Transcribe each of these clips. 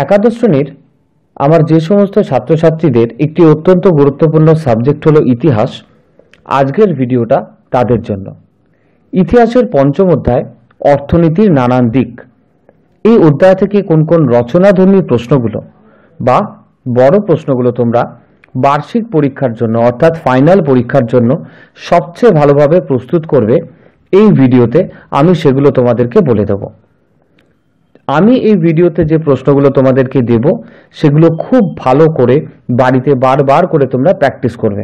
একাদশ শ্রেণীর আমার যে সমস্ত ছাত্রছাত্রীদের একটি অত্যন্ত গুরুত্বপূর্ণ সাবজেক্ট হলো ইতিহাস। আজকের ভিডিওটা তাদের জন্য। ইতিহাসের পঞ্চম অধ্যায় অর্থনীতির নানান দিক। এই অধ্যায় থেকে কোন কোন রচনাধর্মী প্রশ্নগুলো বা বড় প্রশ্নগুলো তোমরা বার্ষিক পরীক্ষার জন্য অর্থাৎ ফাইনাল পরীক্ষার জন্য সবচেয়ে ভালোভাবে প্রস্তুত করবে, এই ভিডিওতে আমি সেগুলো তোমাদেরকে বলে দেব। আমি এই ভিডিওতে যে প্রশ্নগুলো তোমাদেরকে দেব সেগুলো খুব ভালো করে বাড়িতে বারবার করে তোমরা প্র্যাকটিস করবে,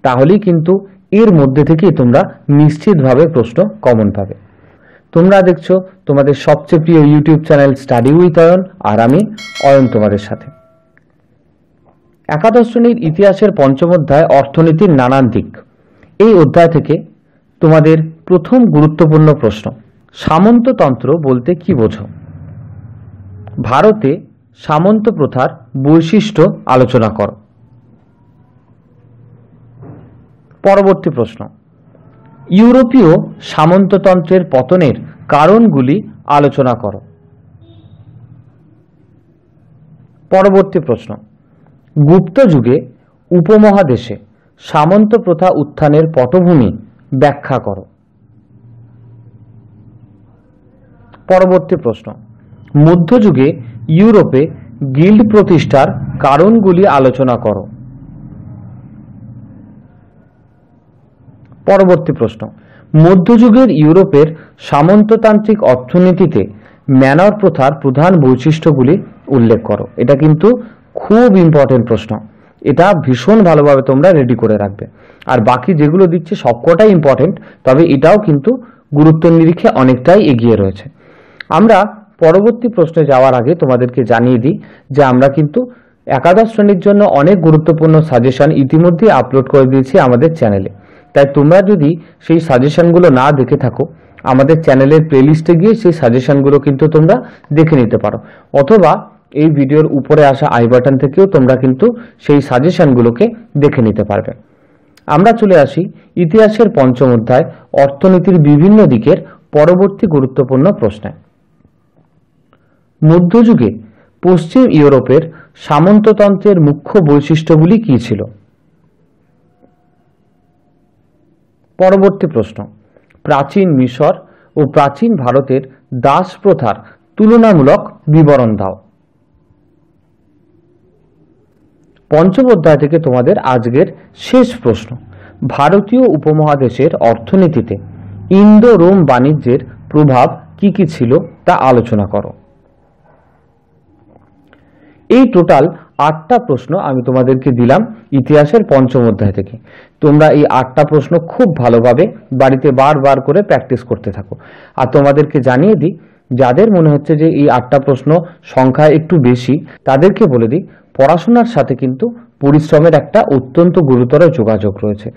তাহলেই কিন্তু এর মধ্যে থেকেই তোমরা নিশ্চিতভাবে প্রশ্ন কমন পাবে। তোমরা দেখছো তোমাদের সবচেয়ে প্রিয় YouTube channel study with Ayan, আর আমি অয়ন তোমাদের সাথে। একাদশ শ্রেণীর ইতিহাসের পঞ্চম অধ্যায় অর্থনীতির নানান দিক। এই অধ্যায় থেকে তোমাদের প্রথম গুরুত্বপূর্ণ প্রশ্ন, সামন্ততন্ত্র বলতে কি বোঝো? ভারতে সামন্ত প্রথার বৈশিষ্ট্য আলোচনা করো। পরবর্তী প্রশ্ন, ইউরোপীয় সামন্ততন্ত্রের পতনের কারণগুলি আলোচনা করো। পরবর্তী প্রশ্ন, গুপ্ত যুগে উপমহাদেশে সামন্ত প্রথা উত্থানের পটভূমি ব্যাখ্যা করো। পরবর্তী প্রশ্ন, মধ্যযুগে ইউরোপে গিল্ড প্রতিষ্ঠার কারণগুলি আলোচনা করো। পরবর্তী প্রশ্ন, মধ্যযুগের ইউরোপের সামন্ততান্ত্রিক অর্থনীতিতে ম্যানর প্রথার প্রধান বৈশিষ্ট্যগুলি উল্লেখ করো। এটা কিন্তু খুব ইম্পর্টেন্ট প্রশ্ন, এটা ভীষণ ভালোভাবে তোমরা রেডি করে রাখবে। আর বাকি যেগুলো দিচ্ছে সবকটাই ইম্পর্টেন্ট, তবে এটাও কিন্তু গুরুত্বের নিরিখে অনেকটাই এগিয়ে রয়েছে। আমরা পরবর্তী প্রশ্নে যাওয়ার আগে তোমাদেরকে জানিয়ে দিই যে আমরা কিন্তু একাদশ শ্রেণীর জন্য অনেক গুরুত্বপূর্ণ সাজেশন ইতিমধ্যে আপলোড করে দিয়েছি আমাদের চ্যানেলে। তাই তোমরা যদি সেই সাজেশনগুলো না দেখে থাকো, আমাদের চ্যানেলের প্লেলিস্টে গিয়ে সেই সাজেশনগুলো কিন্তু তোমরা দেখে নিতে পারো, অথবা এই ভিডিওর উপরে আসা আই বাটন থেকেও তোমরা কিন্তু সেই সাজেশনগুলোকে দেখে নিতে পারবে। আমরা চলে আসি ইতিহাসের পঞ্চম অধ্যায় অর্থনীতির বিভিন্ন দিকের পরবর্তী গুরুত্বপূর্ণ প্রশ্নে। মধ্যযুগে পশ্চিম ইউরোপের সামন্ততন্ত্রের মুখ্য বৈশিষ্ট্যগুলি কী ছিল? পরবর্তী প্রশ্ন, প্রাচীন মিশর ও প্রাচীন ভারতের দাস প্রথার তুলনামূলক বিবরণ দাও। পঞ্চম অধ্যায় থেকে তোমাদের আজকের শেষ প্রশ্ন, ভারতীয় উপমহাদেশের অর্থনীতিতে ইন্দো রোম বাণিজ্যের প্রভাব কি কি ছিল তা আলোচনা করো। এই টোটাল 8টা প্রশ্ন আমি তোমাদেরকে দিলাম ইতিহাসের পঞ্চম অধ্যায় থেকে। তোমরা এই 8টা প্রশ্ন খুব ভালোভাবে বাড়িতে বারবার করে প্র্যাকটিস করতে থাকো। আর তোমাদেরকে জানিয়ে দিই, যাদের মনে হচ্ছে যে এই 8টা প্রশ্ন সংখ্যা একটু বেশি, তাদেরকে বলে দিই পড়াশোনার সাথে কিন্তু পরিশ্রমের একটা অত্যন্ত গুরুতর যোগাযোগ রয়েছে।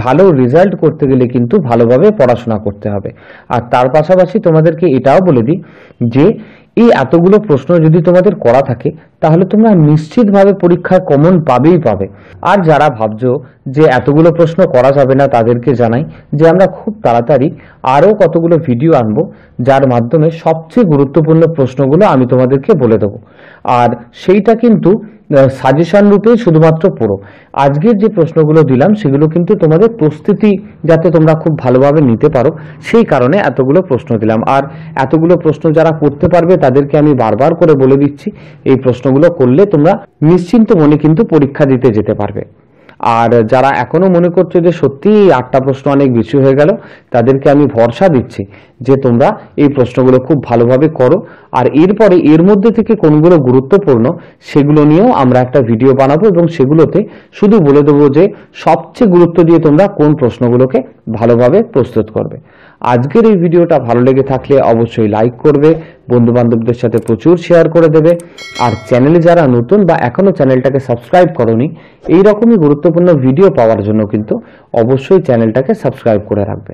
ভালো রেজাল্ট করতে গেলে কিন্তু ভালোভাবে পড়াশোনা করতে হবে। আর তার পাশাপাশি তোমাদেরকে এটাও বলে দিই যে এই এতগুলো প্রশ্ন যদি তোমাদের করা থাকে তাহলে তোমরা নিশ্চিতভাবে পরীক্ষায় কমন পাবেই পাবে। আর যারা ভাবছো যে এতগুলো প্রশ্ন করা যাবে না, তাদেরকে জানাই যে আমরা খুব তাড়াতাড়ি আরও কতগুলো ভিডিও আনবো, যার মাধ্যমে সবচেয়ে গুরুত্বপূর্ণ প্রশ্নগুলো আমি তোমাদেরকে বলে দেবো। আর সেইটা কিন্তু সাজেশন রূপে শুধুমাত্র পড়ো। আজকের যে প্রশ্নগুলো দিলাম সেগুলো কিন্তু তোমাদের প্রস্তুতি যাতে তোমরা খুব ভালোভাবে নিতে পারো সেই কারণে এতগুলো প্রশ্ন দিলাম। আর এতগুলো প্রশ্ন যারা করতে পারবে তাদেরকে আমি বারবার করে বলে দিচ্ছি, এই প্রশ্নগুলো করলে তোমরা নিশ্চিন্ত মনে কিন্তু পরীক্ষা দিতে যেতে পারবে। আর যারা এখনো মনে করছো যে সত্যি এই 8টা প্রশ্ন অনেক বেশি হয়ে গেল, তাদেরকে আমি ভরসা দিচ্ছি যে তোমরা এই প্রশ্নগুলো খুব ভালোভাবে করো। আর এরপরে এর মধ্যে থেকে কোনগুলো গুরুত্বপূর্ণ সেগুলো নিয়েও আমরা একটা ভিডিও বানাবো, এবং সেগুলোতে শুধু বলে দেবো যে সবচেয়ে গুরুত্ব দিয়ে তোমরা কোন প্রশ্নগুলোকে ভালোভাবে প্রস্তুত করবে। আজকের এই ভিডিওটা ভালো লেগে থাকলে অবশ্যই লাইক করবে, বন্ধু বান্ধবদের সাথে প্রচুর শেয়ার করে দেবে। আর চ্যানেলে যারা নতুন বা এখনো চ্যানেলটাকে সাবস্ক্রাইব করোনি, এই রকমই গুরুত্বপূর্ণ ভিডিও পাওয়ার জন্য কিন্তু অবশ্যই চ্যানেলটাকে সাবস্ক্রাইব করে রাখবে।